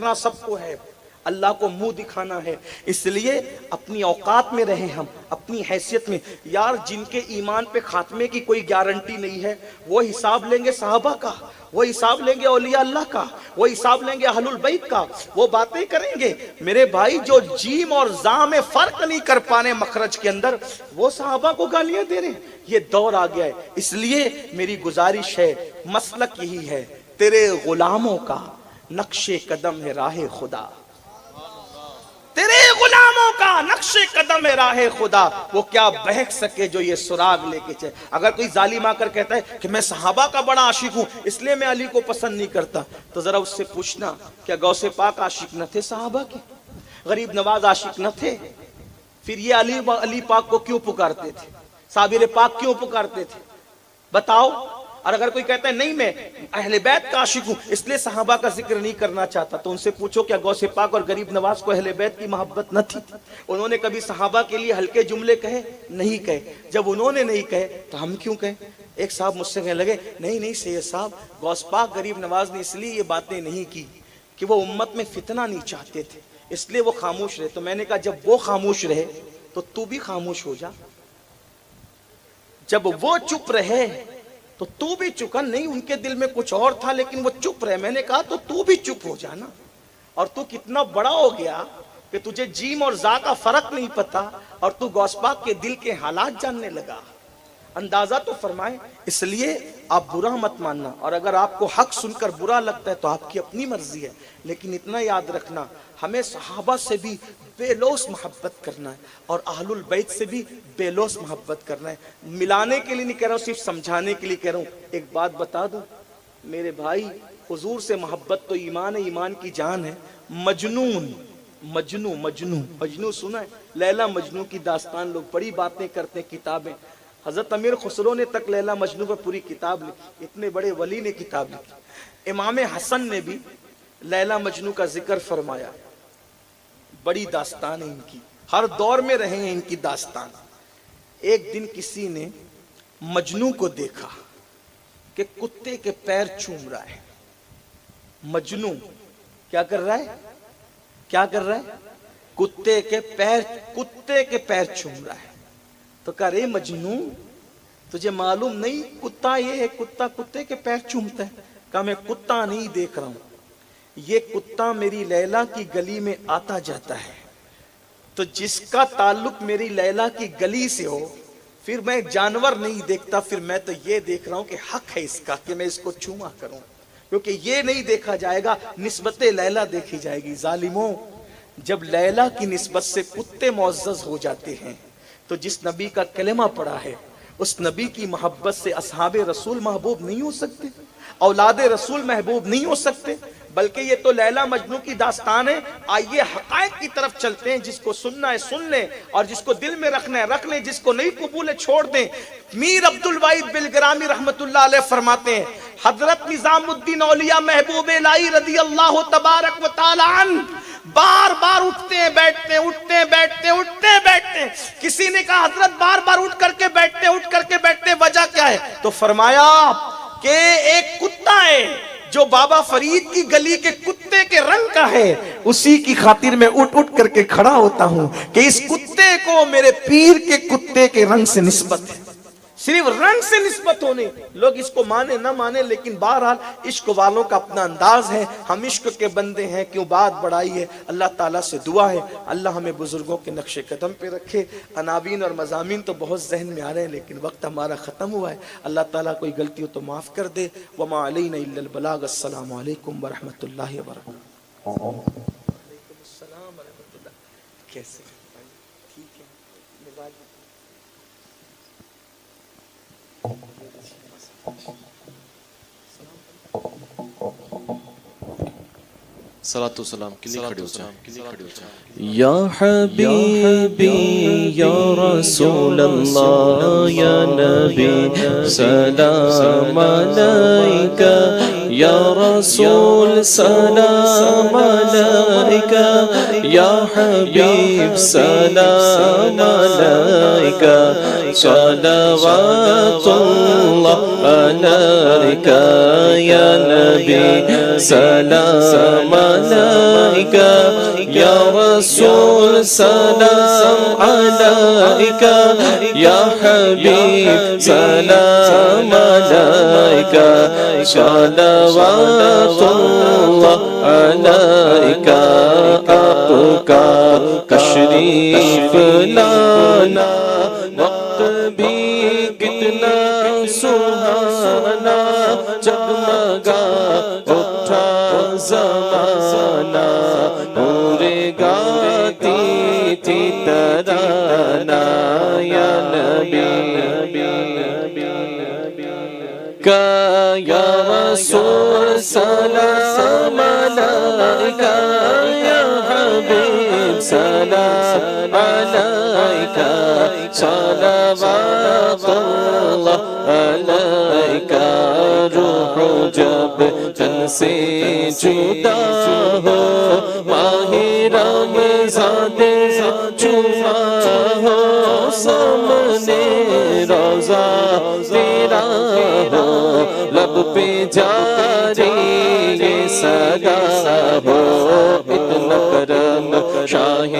بچنا سب کو ہے، اللہ کو منہ دکھانا ہے، اس لیے اپنی اوقات میں رہیں ہم، اپنی حیثیت میں۔ یار جن کے ایمان پہ خاتمے کی کوئی گارنٹی نہیں ہے، وہ حساب لیں گے صحابہ کا، وہ حساب لیں گے اولیاء اللہ کا، وہ حساب لیں گے اہل البیت کا، وہ باتیں کریں گے۔ میرے بھائی جو جیم اور زا میں فرق نہیں کر پانے مخرج کے اندر، وہ صحابہ کو گالیاں دے رہے ہیں۔ یہ دور آ گیا ہے، اس لیے میری گزارش ہے، مسلک یہی ہے، تیرے غلاموں کا نقش قدم ہے راہ خدا، تیرے غلاموں کا نقش قدم ہے راہ خدا، وہ کیا بہک سکے جو یہ سراغ لے کے چلے۔ اگر کوئی ظالم آ کر کہتا ہے کہ میں صحابہ کا بڑا عاشق ہوں اس لیے میں علی کو پسند نہیں کرتا، تو ذرا اس سے پوچھنا کیا غوث پاک عاشق نہ تھے صحابہ کے؟ غریب نواز عاشق نہ تھے؟ پھر یہ علی پاک کو کیوں پکارتے تھے؟ صابر پاک کیوں پکارتے تھے؟ بتاؤ۔ اور اگر کوئی کہتا ہے نہیں میں اہل بیت کا عاشق ہوں اس لیے صحابہ کا ذکر نہیں کرنا چاہتا، تو ان سے پوچھو کیا غوث پاک اور غریب نواز کو اہل بیت کی محبت نہ تھی؟ انہوں نے کبھی صحابہ کے لیے ہلکے جملے کہے؟ نہیں کہے۔ جب انہوں نے نہیں کہے تو ہم کیوں کہیں؟ ایک صاحب مجھ سے کہنے لگے نہیں سید صاحب، غوث پاک غریب نواز نے اس لیے یہ باتیں نہیں کی کہ وہ امت میں فتنہ نہیں چاہتے تھے، اس لیے وہ خاموش رہے۔ تو میں نے کہا جب وہ خاموش رہے تو تو بھی خاموش ہو جا، جب وہ چپ رہے تو تو بھی چکن نہیں، ان کے دل میں کچھ اور تھا لیکن وہ چپ رہے۔ میں نے کہا تو بھی چپ ہو جانا۔ اور تو کتنا بڑا ہو گیا کہ تجھے جیم اور زا کا فرق نہیں پتا اور تو غوث پاک کے دل کے حالات جاننے لگا۔ اندازہ تو فرمائے۔ اس لیے آپ برا مت ماننا، اور اگر آپ کو حق سن کر برا لگتا ہے تو آپ کی اپنی مرضی ہے، لیکن اتنا یاد رکھنا ہمیں صحابہ سے بھی بے لوث محبت کرنا ہے اور اہل البیت سے بھی بے لوث محبت کرنا ہے۔ ملانے کے لیے نہیں کہہ رہا ہوں، صرف سمجھانے کے لیے کہہ رہا ہوں۔ ایک بات بتا دوں میرے بھائی، حضور سے محبت تو ایمان ہے، ایمان کی جان ہے۔ مجنو سنا ہے؟ لیلا مجنو کی داستان لوگ بڑی باتیں کرتے ہیں، کتابیں۔ حضرت امیر خسرو نے تک لیلا مجنو پر پوری کتاب لکھی، اتنے بڑے ولی نے کتاب لکھی۔ امام حسن نے بھی لیلا مجنو کا ذکر فرمایا۔ بڑی داستان ہے ان کی، ہر دور میں رہے ہیں ان کی داستان۔ ایک دن کسی نے مجنو کو دیکھا کہ کتے کے پیر چوم رہا ہے۔ مجنو کیا کر رہا ہے؟ کیا کر رہا ہے؟ کتے کے پیر چوم رہا ہے۔ تو کہا رے مجنو تجھے معلوم نہیں کتا یہ ہے، کتا کتے کے پیر چومتا ہے؟ کہا میں کتا نہیں دیکھ رہا ہوں، یہ کتا میری لیلا کی گلی میں آتا جاتا ہے، تو جس کا تعلق میری لیلا کی گلی سے ہو پھر میں جانور نہیں دیکھتا، پھر میں تو یہ دیکھ رہا ہوں کہ حق ہے اس کا کہ میں اس کو چوما کروں، کیونکہ یہ نہیں دیکھا جائے گا، نسبت لیلا دیکھی جائے گی۔ ظالموں، جب لیلا کی نسبت سے کتے معزز ہو جاتے ہیں تو جس نبی کا کلمہ پڑھا ہے اس نبی کی محبت سے اصحاب رسول محبوب نہیں ہو سکتے، اولاد رسول محبوب نہیں ہو سکتے؟ بلکہ یہ تو لیلا مجنو کی داستان ہے۔ آئیے حقائق کی طرف چلتے ہیں، جس کو سننا ہے سن لیں اور جس کو دل میں رکھنا ہے رکھ لیں، جس کو نہیں قبول ہے چھوڑ دیں۔ میر عبد الواحد بلگرامی رحمت اللہ علیہ فرماتے ہیں حضرت نظام الدین اولیاء محبوب الہی رضی اللہ تبارک و تعالی عنہ بار بار اٹھتے ہیں بیٹھتے ہیں، اٹھتے ہیں بیٹھتے ہیں، اٹھتے ہیں بیٹھتے ہیں۔ کسی نے کہا حضرت بار بار اٹھ کر کے بیٹھتے ہیں، اٹھ کر کے بیٹھتے ہیں، وجہ کیا ہے؟ تو فرمایا کہ ایک کتا ہے جو بابا فرید کی گلی کے کتے کے رنگ کا ہے، اسی کی خاطر میں اٹھ اٹھ کر کے کھڑا ہوتا ہوں کہ اس کتے کو میرے پیر کے کتے کے رنگ سے نسبت ہے۔ صرف رنگ سے نسبت ہونے، لوگ اس کو مانے نہ مانے، لیکن بہرحال عشق والوں کا اپنا انداز ہے، ہم عشق کے بندے ہیں، کیوں بات بڑھائی ہے۔ اللہ تعالیٰ سے دعا ہے اللہ ہمیں بزرگوں کے نقش قدم پہ رکھے۔ عناوین اور مضامین تو بہت ذہن میں آ رہے ہیں لیکن وقت ہمارا ختم ہوا ہے۔ اللہ تعالیٰ کوئی غلطی ہو تو معاف کر دے۔ وما علینا الا البلاغ۔ السلام علیکم ورحمۃ اللہ وبرکاتہ۔ وعلیکم السلام ورحمۃ اللہ۔ کیسے ٹھیک ہے؟ صلاۃ و سلام کے لیے کھڑے ہو جائیں۔ یا حبیبی یا رسول اللہ یا نبی سلام علیکہ يا رسول سلام عليك يا حبيب سلام عليك صلوات الله عليك يا نبي سلام عليك يا رسول سلام عليك يا حبيب سلام عليك صلوات الله عليك آپ کا تشریف لانا وقت بھی کتنا سہانا جگمگا اٹھا زمانہ پورے گاتی تھی ترانہ یا نبی کا یا رسول سلام علیک یا حبیب سلام علیک صلوات اللہ علیک روح جب تن سے جدا ہو ماہ رمضان جمعہ ہو سامنے روزہ تیرا ہو لب پہ جاری یہ صدا ہو اتنا کرم شاہ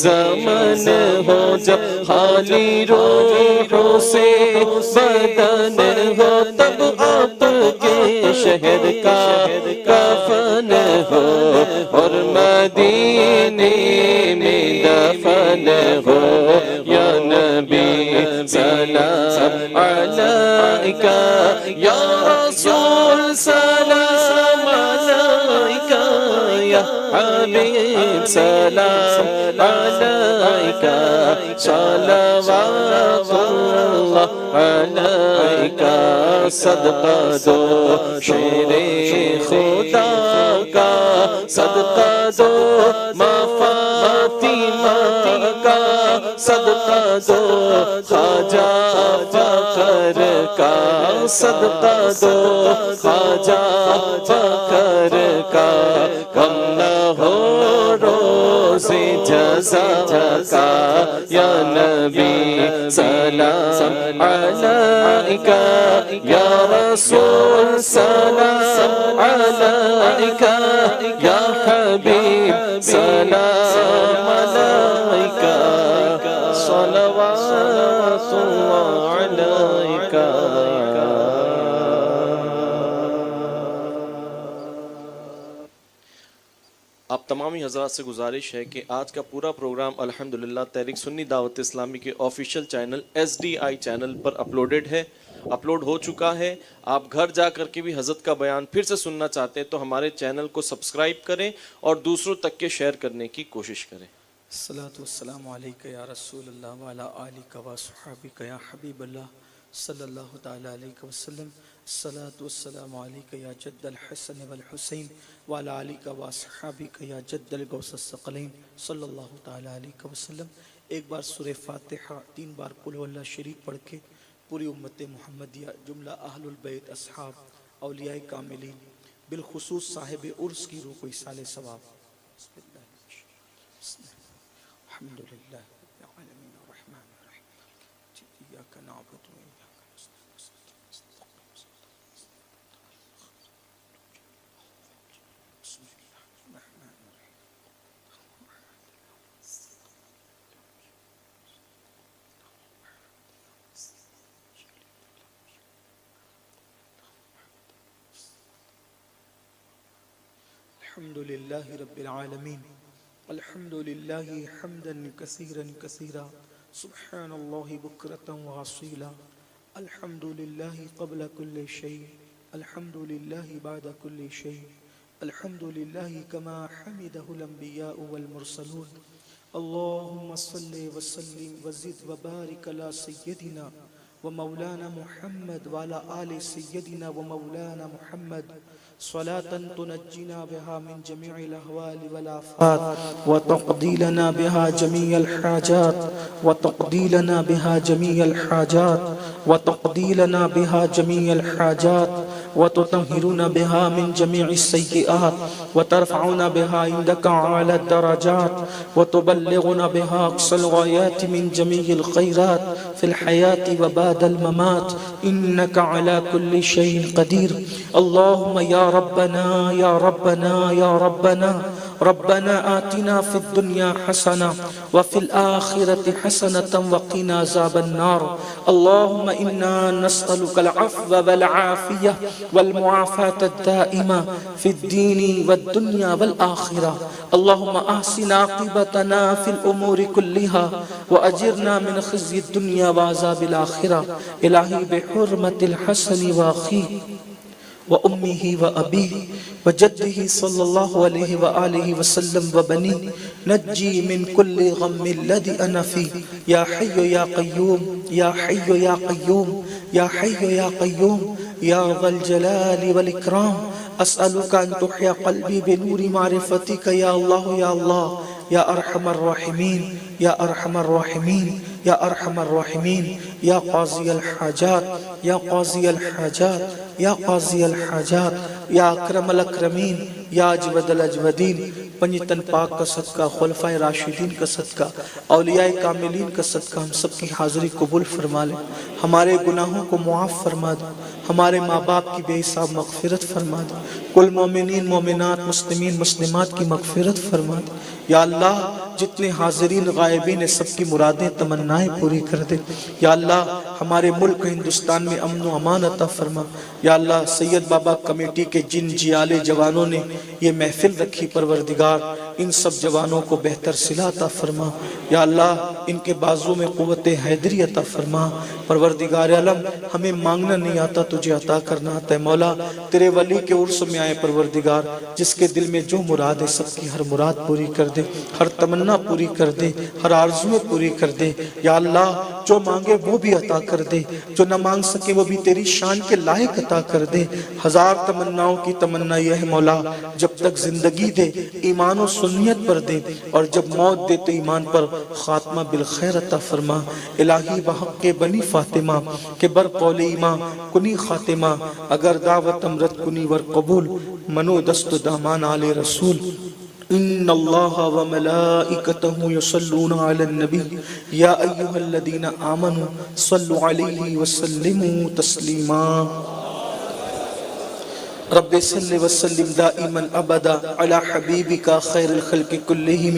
زمن ہو جب خالی روحوں سے بدن ہو تب آپ کے شہر کا کفن ہو اور مدینے میں دفن ہو یا نبی سلام علیک یا رسول سلام علیک یا حبیب سلام علیک صلوات اللہ علیک صدقہ دو شیر خدا کا صدقہ دو ماں فاطمہ کا صدقہ دو خواجہ فخر کا صدقہ دو خواجہ فخر کا غم نہ ہو روز جزا کا یا نبی سلام علیک یا رسول سلام علیک یا حبیب سلام علیک صلوات اللہ علیک آپ تمامی حضرات سے گزارش ہے کہ آج کا پورا پروگرام الحمدللہ تحریک سنی دعوت اسلامی کے آفیشیل چینل SDI چینل پر اپلوڈ ہو چکا ہے. آپ گھر جا کر کے بھی حضرت کا بیان پھر سے سننا چاہتے ہیں تو ہمارے چینل کو سبسکرائب کریں اور دوسروں تک کے شیئر کرنے کی کوشش کریں. الصلاۃ والسلام علیک یا رسول اللہ وعلی آلک و صحابک یا حبیب اللہ صلی اللہ تعالی علیہ وسلم. الصلاۃ والسلام علیک یا جد الحسن والحسین وعلی آلک و صحابک یا جد الغوث الثقلین صلی اللہ تعالی علیہ وسلم. ایک بار سورہ فاتحہ 3 بار قل هو اللہ شریف پڑھ کے پوری امت محمدیہ جملہ اہل البیت اصحاب اولیاء کاملین بالخصوص صاحب عرس کی روح کو ایصال ثواب. الحمد للہ رب العالمین الرحمن الرحیم ایاک نعبد و ایاک نستعین. بسم اللہ الرحمن الرحیم. الحمد للہ رب العالمین الحمد للہ حمدا کثیرا کثیرا سبحان اللہ بکرۃ واصیلا. الحمد للہ قبل کل شیء الحمد للہ بعد کل شیء الحمد للہ کما حمدہ الانبیاء والمرسلون. اللہم صل وسلم وزد وبارک علی سیدنا ومولانا محمد وعلى آل سیدنا ومولانا محمد صلاة تنجينا بها من جميع الأهوال والآفات وتقضي لنا بها جميع الحاجات وتقضي لنا بها جميع الحاجات وتقضي لنا بها جميع الحاجات وتطهرنا بها من جميع السيئات وترفعنا بها عندك أعلى الدرجات وتبلغنا بها أقصى الغايات من جميع الخيرات في الحياة وبعد الممات إنك على كل شيء قدير. اللهم يا ربنا يا ربنا يا ربنا ربنا آتنا في الدنيا حسنة وفي الآخرة حسنة وقنا عذاب النار. اللهم إنا نسألك العفو والعافية والمعافاة الدائمة في الدين والدنيا والآخرة. اللهم أحسن عاقبتنا في الأمور كلها وأجرنا من خزي الدنيا وعذاب الآخرة. إلهي بحرمة الحسن وأخيه وأمه وأبيه وجده صلى الله عليه وآله وسلم وبنيه نجي من كل غم الذي أنا فيه. يا حي يا قيوم يا حي يا قيوم يا حي يا قيوم يا ذا الجلال والإكرام. أسألك أن تحيا قلبي بنور معرفتك يا الله يا الله يا أرحم الراحمين يا أرحم الراحمين يا أرحم الراحمين يا قاضي الحاجات يا قاضي الحاجات يا قاضي الحاجات یا اکرم الاکرمین یا اجود الاجودین. پنجتن پاک کا صدقہ، خلفائے راشدین کا صدقہ، اولیاء کاملین کا صدقہ ہم سب کی حاضری قبول فرما لے. ہمارے گناہوں کو معاف فرما دے، ہمارے ماں باپ کی بے حساب مغفرت فرما دے، کل مومنین مومنات مسلمین مسلمات کی مغفرت فرما دے. یا اللہ جتنے حاضرین غائبین سب کی مرادیں تمنائیں پوری کر دے. یا اللہ ہمارے ملک ہندوستان میں امن و امان عطا فرما. یا اللہ سید بابا کمیٹی کے جن جیالے جوانوں نے یہ محفل رکھی پروردگار ان سب جوانوں کو بہتر صلہ عطا فرما. یا اللہ ان کے بازو میں قوت حیدری عطا فرما. پروردگار عالم ہمیں مانگنا نہیں آتا، تجھے عطا کرنا آتا ہے. مولا تیرے ولی کے عرس میں آئے پروردگار، جس کے دل میں جو مراد ہے سب کی ہر مراد پوری کر دے، ہر تمنا پوری کر دے، ہر آرزو پوری کر دے. یا اللہ جو مانگے وہ بھی عطا کر دے، جو نہ مانگ سکے وہ بھی تیری شان کے لائق عطا کر دے. ہزار تمناؤں کی تمنا یہ ہے مولا جب تک زندگی دے ایمان و سنیت پر دے، اور جب موت دے تو ایمان پر خاتمہ بالخیر عطا فرما. الہی بحق بنی فاطمہ کہ بر قول ایمان کنی خاتمہ، اگر دعوت امرت کنی ور قبول، منو دست دامان آل رسول. ان اللہ وملائکتہ یصلون علی النبی یا ایہا الذین آمنوا صلوا علیہ وسلموا تسلیما. رب صل وسلم دائما ابدا علی حبیبک خیر الخلق کلہم.